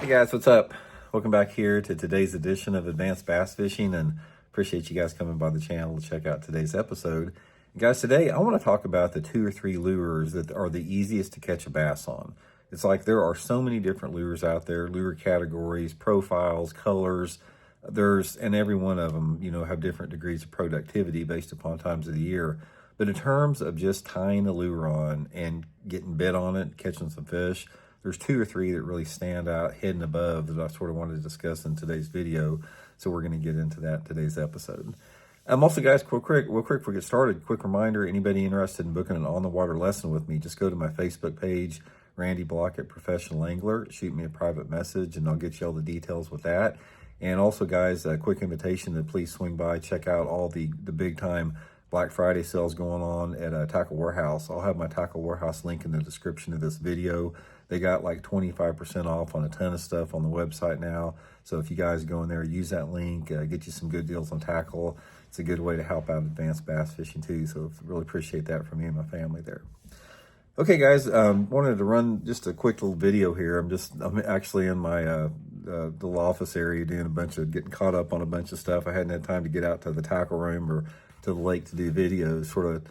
Hey guys, what's up? Welcome back here to today's edition of Advanced Bass Fishing, and appreciate you guys coming by the channel to check out today's episode. And guys, today I want to talk about the 2 or 3 lures that are the easiest to catch a bass on. It's like there are so many different lures out there, lure categories, profiles, colors. And every one of them, have different degrees of productivity based upon times of the year. But in terms of just tying a lure on and getting bit on it, catching some fish, there's 2 or 3 that really stand out head and above that I sort of wanted to discuss in today's video. So we're going to get into that in today's episode. Also, guys, real quick before we get started, quick reminder, anybody interested in booking an on-the-water lesson with me, just go to my Facebook page, Randy Blaukat Professional Angler. Shoot me a private message, and I'll get you all the details with that. And also, guys, a quick invitation to please swing by, check out all the big-time Black Friday sales going on at Tackle Warehouse. I'll have my Tackle Warehouse link in the description of this video. They got like 25% off on a ton of stuff on the website now. So if you guys go in there, use that link, get you some good deals on tackle. It's a good way to help out advanced bass fishing too. So really appreciate that from me and my family there. Okay, guys, wanted to run just a quick little video here. I'm actually in my little office area doing getting caught up on a bunch of stuff. I hadn't had time to get out to the tackle room or to the lake to do videos. Sort of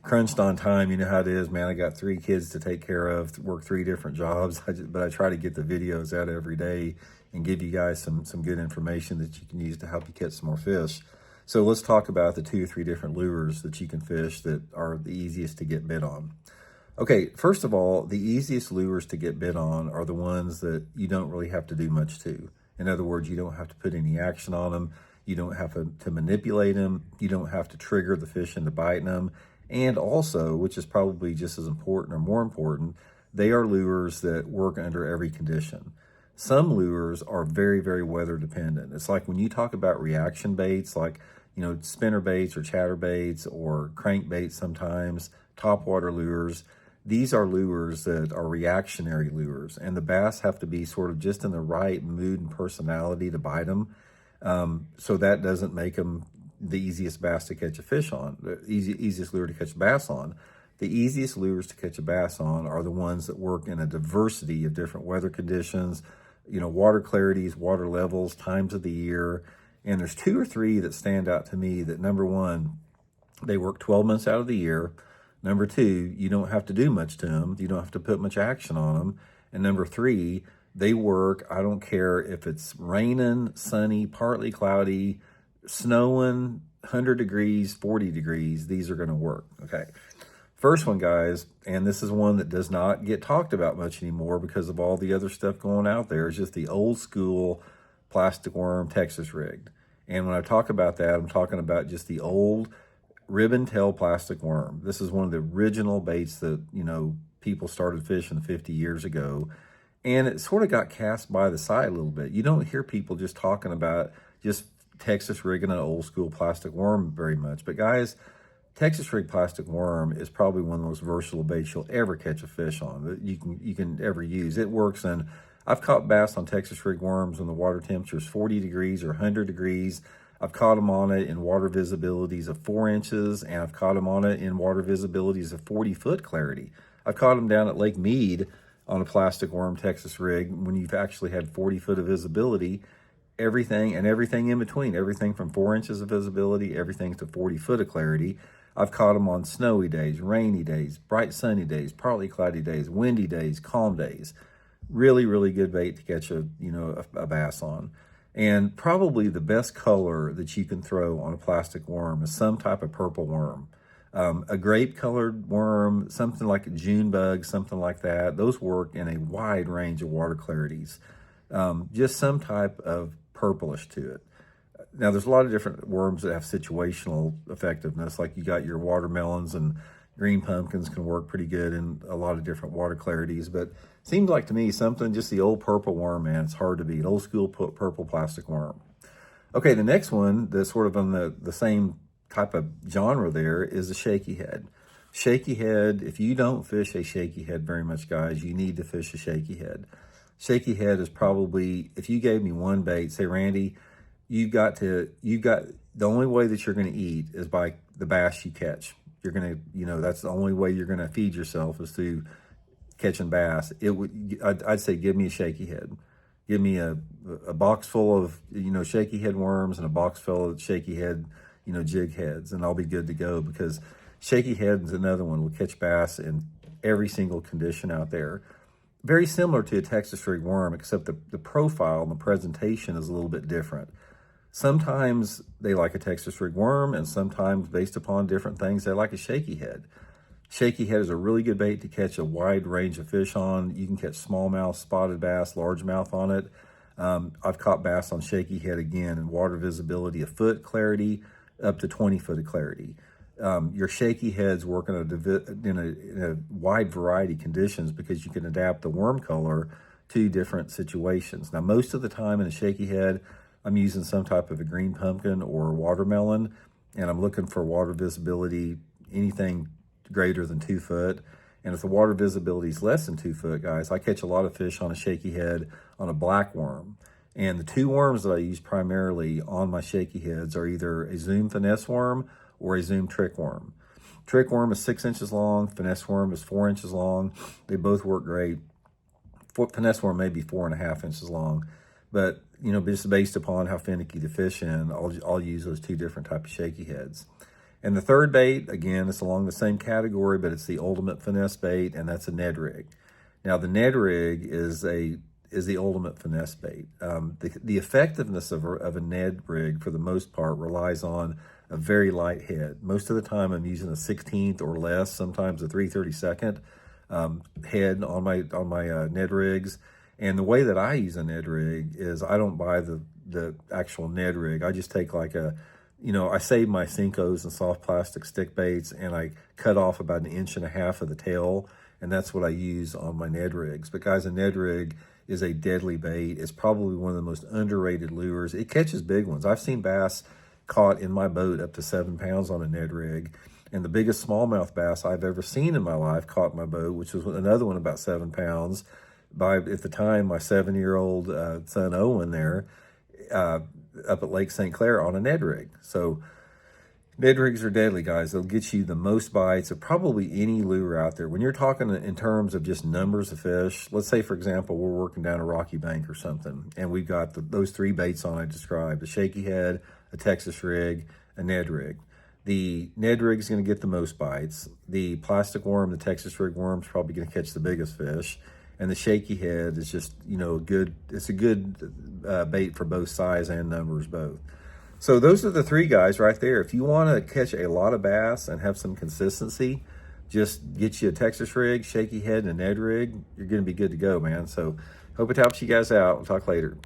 crunched on time. You know how it is, man. I got 3 kids to take care of, work 3 different jobs. But I try to get the videos out every day and give you guys some good information that you can use to help you catch some more fish. So let's talk about the 2 or 3 different lures that you can fish that are the easiest to get bit on. Okay, first of all, the easiest lures to get bit on are the ones that you don't really have to do much to. In other words, you don't have to put any action on them. You don't have to manipulate them. You don't have to trigger the fish into biting them. And also, which is probably just as important or more important, they are lures that work under every condition. Some lures are very, very weather dependent. It's like when you talk about reaction baits, like, spinner baits or chatter baits or crank baits sometimes, topwater lures. These are lures that are reactionary lures, and the bass have to be sort of just in the right mood and personality to bite them. So that doesn't make them the easiest bass to catch a fish on, the easiest lure to catch a bass on. The easiest lures to catch a bass on are the ones that work in a diversity of different weather conditions, water clarities, water levels, times of the year. And there's 2 or 3 that stand out to me that, number one, they work 12 months out of the year. Number 2, you don't have to do much to them. You don't have to put much action on them. And number 3, they work, I don't care if it's raining, sunny, partly cloudy, snowing, 100 degrees, 40 degrees, these are going to work. Okay. First one, guys, and this is one that does not get talked about much anymore because of all the other stuff going out there, is just the old school plastic worm Texas rigged. And when I talk about that, I'm talking about just the old ribbon tail plastic worm. This is one of the original baits that, people started fishing 50 years ago. And it sort of got cast by the side a little bit. You don't hear people just talking about just Texas rigging an old school plastic worm very much. But guys, Texas rig plastic worm is probably one of the most versatile baits you'll ever catch a fish on, that you can ever use. It works in, I've caught bass on Texas rig worms when the water temperature is 40 degrees or 100 degrees. I've caught them on it in water visibilities of 4 inches, and I've caught them on it in water visibilities of 40-foot clarity. I've caught them down at Lake Mead on a plastic worm Texas rig when you've actually had 40 foot of visibility, everything in between, everything from 4 inches of visibility, everything to 40 foot of clarity. I've caught them on snowy days, rainy days, bright sunny days, partly cloudy days, windy days, calm days. Really, really good bait to catch a bass on. And probably the best color that you can throw on a plastic worm is some type of purple worm. A grape-colored worm, something like a June bug, something like that. Those work in a wide range of water clarities. Just some type of purplish to it. Now, there's a lot of different worms that have situational effectiveness, like you got your watermelons and green pumpkins can work pretty good in a lot of different water clarities. But it seems like to me something, just the old purple worm, man, it's hard to beat. Old school purple plastic worm. Okay, the next one that's sort of on the same type of genre there is the shaky head. Shaky head, if you don't fish a shaky head very much, guys, you need to fish a shaky head. Shaky head is probably, if you gave me one bait, say, Randy, the only way that you're going to eat is by the bass you catch. You're going to, that's the only way you're going to feed yourself is through catching bass. I'd say give me a shaky head. Give me a box full of, shaky head worms and a box full of shaky head, jig heads, and I'll be good to go, because shaky head is another one. Will catch bass in every single condition out there. Very similar to a Texas rig worm, except the profile and the presentation is a little bit different. Sometimes they like a Texas rig worm, and sometimes, based upon different things, they like a shaky head. Shaky head is a really good bait to catch a wide range of fish on. You can catch smallmouth, spotted bass, largemouth on it. I've caught bass on shaky head again, in water visibility, a foot clarity, up to 20 foot of clarity. Your shaky heads work in a wide variety of conditions, because you can adapt the worm color to different situations. Now, most of the time in a shaky head, I'm using some type of a green pumpkin or watermelon, and I'm looking for water visibility, anything greater than 2 foot. And if the water visibility is less than 2 foot, guys, I catch a lot of fish on a shaky head on a black worm. And the two worms that I use primarily on my shaky heads are either a Zoom finesse worm or a Zoom trick worm. Trick worm is 6 inches long. Finesse worm is 4 inches long. They both work great. Finesse worm may be 4.5 inches long, but just based upon how finicky to fish in, I'll use those two different types of shaky heads. And the third bait, again, it's along the same category, but it's the ultimate finesse bait, and that's a Ned rig. Now, the Ned rig is the ultimate finesse bait. The effectiveness of a Ned rig, for the most part, relies on a very light head. Most of the time, I'm using a 16th or less, sometimes a 3/32 head on my Ned rigs. And the way that I use a Ned rig is, I don't buy the actual Ned rig. I just take I save my Cincos and soft plastic stick baits, and I cut off about 1.5 inches of the tail, and that's what I use on my Ned rigs. But guys, a Ned rig is a deadly bait. It's probably one of the most underrated lures. It catches big ones. I've seen bass caught in my boat up to 7 pounds on a Ned rig, and the biggest smallmouth bass I've ever seen in my life caught in my boat, which was another one about 7 pounds, by, at the time, my 7-year-old son Owen there, up at Lake St. Clair on a Ned rig. So Ned rigs are deadly, guys. They'll get you the most bites of probably any lure out there. When you're talking in terms of just numbers of fish, let's say, for example, we're working down a rocky bank or something, and we've got those three baits on I described: a shaky head, a Texas rig, a Ned rig. The Ned rig is going to get the most bites. The plastic worm, the Texas rig worm, is probably going to catch the biggest fish. And the shaky head is just, it's a good bait for both size and numbers both. So those are the three guys right there. If you want to catch a lot of bass and have some consistency, just get you a Texas rig, shaky head, and a Ned rig. You're going to be good to go, man. So hope it helps you guys out. We'll talk later.